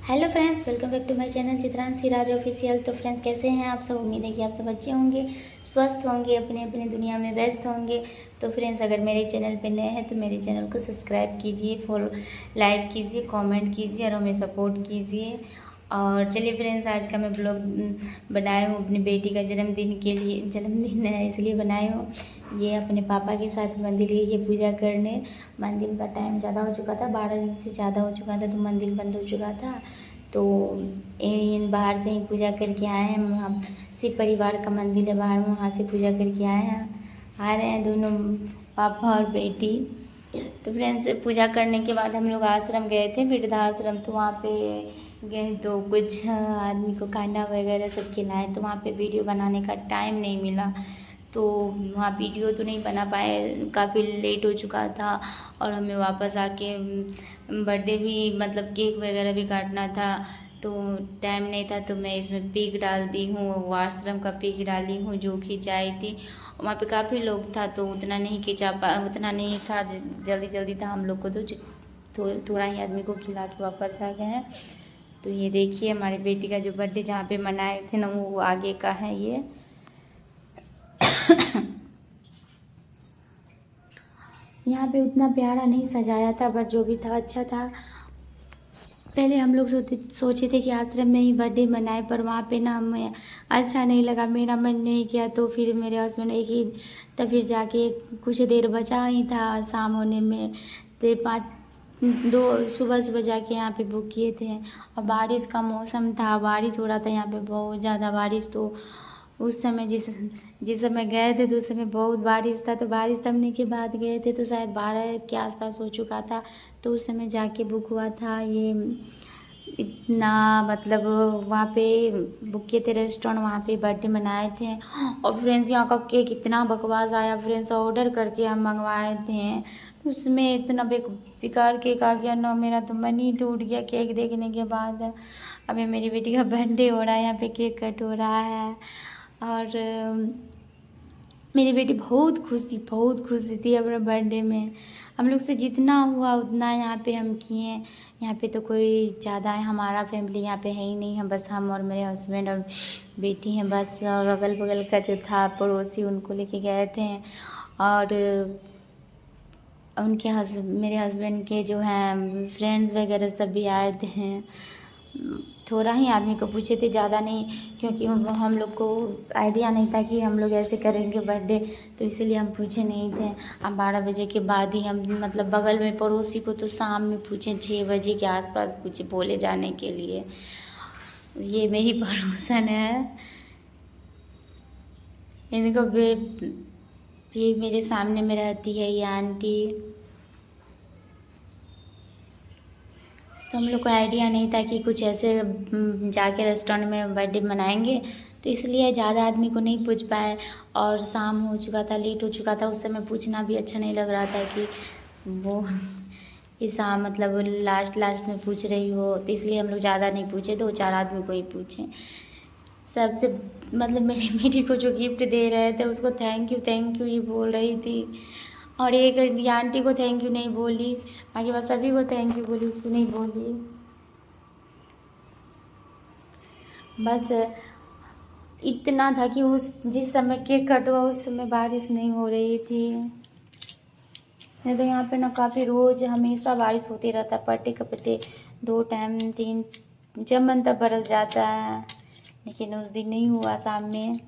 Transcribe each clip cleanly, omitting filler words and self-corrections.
Hello friends, welcome back to my channel Chitranshi Raj official. तो friends, कैसे हैं आप सब? उम्मीद है कि आप सब अच्छे होंगे, स्वस्थ होंगे, अपने अपने दुनिया में व्यस्त होंगे। तो फ्रेंड्स, अगर मेरे चैनल पे नए हैं तो मेरे चैनल को सब्सक्राइब कीजिए, फॉलो, लाइक कीजिए, कमेंट कीजिए और हमें सपोर्ट कीजिए। और चलिए फ्रेंड्स, आज का मैं ब्लॉग बनाई हूँ अपनी बेटी का जन्मदिन के लिए। जन्मदिन है इसलिए बनाई हूँ। ये अपने पापा के साथ मंदिर गई है पूजा करने। मंदिर का टाइम ज़्यादा हो चुका था, 12 दिन से ज़्यादा हो चुका था, तो मंदिर बंद हो चुका था। तो इन बाहर से ही पूजा करके आए हैं। हम शिव परिवार का मंदिर है बाहर में, वहाँ से पूजा करके आए हैं। आ रहे हैं दोनों, पापा और बेटी। तो फ्रेंड्स, पूजा करने के बाद हम लोग आश्रम गए थे, वृद्धाश्रम। तो वहाँ पे गए तो कुछ आदमी को खाना वगैरह सब खिलाए। तो वहाँ पे वीडियो बनाने का टाइम नहीं मिला, तो वहाँ वीडियो तो नहीं बना पाए, काफ़ी लेट हो चुका था। और हमें वापस आके बर्थडे भी मतलब केक वगैरह भी काटना था, तो टाइम नहीं था। तो मैं इसमें पिक डाल दी हूँ, वो आश्रम का पिक डाली हूँ जो खिंचाई थी। वहाँ पे काफ़ी लोग था तो उतना नहीं खिंचा उतना नहीं था, जल्दी जल्दी था हम लोग को, तो थोड़ा ही आदमी को खिला के वापस आ गए हैं। तो ये देखिए हमारी बेटी का जो बर्थडे जहाँ पे मनाए थे ना, वो आगे का है ये। यहाँ पे उतना प्यारा नहीं सजाया था, बट जो भी था अच्छा था। पहले हम लोग सोचे थे कि आश्रम में ही बर्थडे मनाए, पर वहाँ पे ना हमें अच्छा नहीं लगा, मेरा मन नहीं किया। तो फिर मेरे हस्बैंड एक ही, तब फिर जाके कुछ देर बचा ही था शाम होने में, तो 2 सुबह सुबह जाके यहाँ पे बुक किए थे। और बारिश का मौसम था, बारिश हो रहा था यहाँ पे बहुत ज़्यादा बारिश। तो उस समय जिस जिस समय गए थे तो उस समय बहुत बारिश था। तो बारिश थमने के बाद गए थे तो शायद 12 के आसपास हो चुका था। तो उस समय जाके बुक हुआ था ये। इतना मतलब वहाँ पे बुक किए थे रेस्टोरेंट, वहाँ पे बर्थडे मनाए थे। और फ्रेंड्स, यहाँ का केक इतना बकवास आया फ्रेंड्स, ऑर्डर करके हम मंगवाए थे, उसमें इतना बेकार केक आ गया ना, मेरा तो मन ही टूट गया केक देखने के बाद। अभी मेरी बेटी का बर्थडे हो रहा है, यहाँ पे केक कट हो रहा है। और मेरी बेटी बहुत खुश थी अपने बर्थडे में। हम लोग से जितना हुआ उतना यहाँ पे हम किए। यहाँ पे तो कोई ज़्यादा है, हमारा फैमिली यहाँ पे है ही नहीं, हम बस हम और मेरे हस्बैंड और बेटी हैं बस। और अगल बगल का जो था पड़ोसी, उनको लेके गए थे। और उनके मेरे हस्बैंड के जो हैं फ्रेंड्स वगैरह सब भी आए थे। थोड़ा ही आदमी को पूछे थे, ज़्यादा नहीं, क्योंकि हम लोग को आइडिया नहीं था कि हम लोग ऐसे करेंगे बर्थडे, तो इसीलिए हम पूछे नहीं थे। अब 12 बजे के बाद ही हम मतलब बगल में पड़ोसी को तो शाम में पूछे, 6 बजे के आसपास पूछे बोले जाने के लिए। ये मेरी पड़ोसन है, इनको भी मेरे सामने में रहती है ये आंटी। तो हम लोग को आइडिया नहीं था कि कुछ ऐसे जाके रेस्टोरेंट में बर्थडे मनाएंगे, तो इसलिए ज़्यादा आदमी को नहीं पूछ पाए। और शाम हो चुका था, लेट हो चुका था, उस समय पूछना भी अच्छा नहीं लग रहा था कि वो इस मतलब लास्ट लास्ट में पूछ रही हो। तो इसलिए हम लोग ज़्यादा नहीं पूछे, 2-4 आदमी को ही पूछे। सबसे मतलब मेरी बेटी को जो गिफ्ट दे रहे थे उसको थैंक यू ही बोल रही थी। और एक ये आंटी को थैंक यू नहीं बोली, बाकी बस सभी को थैंक यू बोली, उसको नहीं बोली। बस इतना था कि उस जिस समय केक कट हुआ उस समय बारिश नहीं हो रही थी। नहीं तो यहाँ पे ना काफ़ी रोज़ हमेशा बारिश होती रहता है, पट्टे कपट्टे 2 टाइम 3, जब मन तब बरस जाता है। लेकिन उस दिन नहीं हुआ शाम में।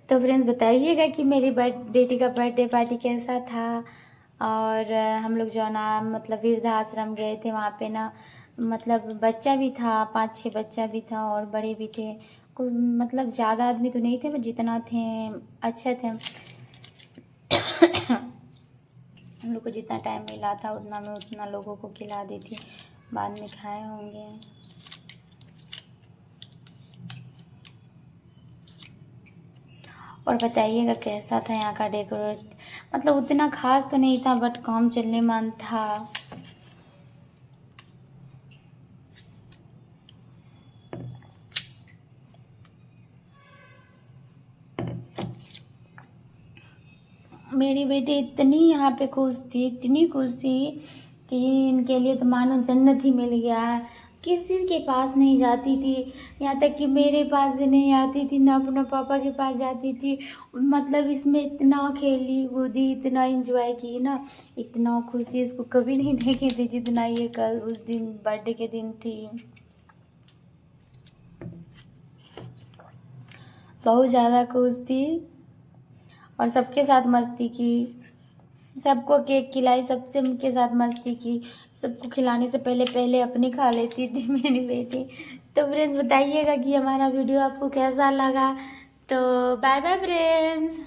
तो फ्रेंड्स, बताइएगा कि मेरी बेटी का बर्थडे पार्टी कैसा था। और हम लोग जो ना मतलब वृद्धाश्रम गए थे, वहाँ पे ना मतलब बच्चा भी था, 5-6 बच्चा भी था और बड़े भी थे। कोई मतलब ज़्यादा आदमी तो नहीं थे, पर जितना थे अच्छे थे। हम लोग को जितना टाइम मिला था उतना मैं उतना लोगों को खिला दी थी, बाद में खाए होंगे। और बताइएगा कैसा था यहाँ का डेकोरेट। मतलब उतना खास तो नहीं था, बट काम चलने मन था। मेरी बेटी इतनी यहाँ पे खुश थी, इतनी खुश थी कि इनके लिए तो मानो जन्नत ही मिल गया है। किसी के पास नहीं जाती थी, यहाँ तक कि मेरे पास भी नहीं आती थी, ना अपने पापा के पास जाती थी। मतलब इसमें इतना खेली कूदी, इतना एंजॉय की ना, इतना खुशी इसको कभी नहीं देखी थी जितना ये कल उस दिन बर्थडे के दिन थी। बहुत ज़्यादा खुश थी और सबके साथ मस्ती की, सबको केक खिलाई, सबसे के साथ मस्ती की। सबको खिलाने से पहले पहले अपनी खा लेती थी मेरी बेटी। तो फ्रेंड्स बताइएगा कि हमारा वीडियो आपको कैसा लगा। तो बाय बाय फ्रेंड्स।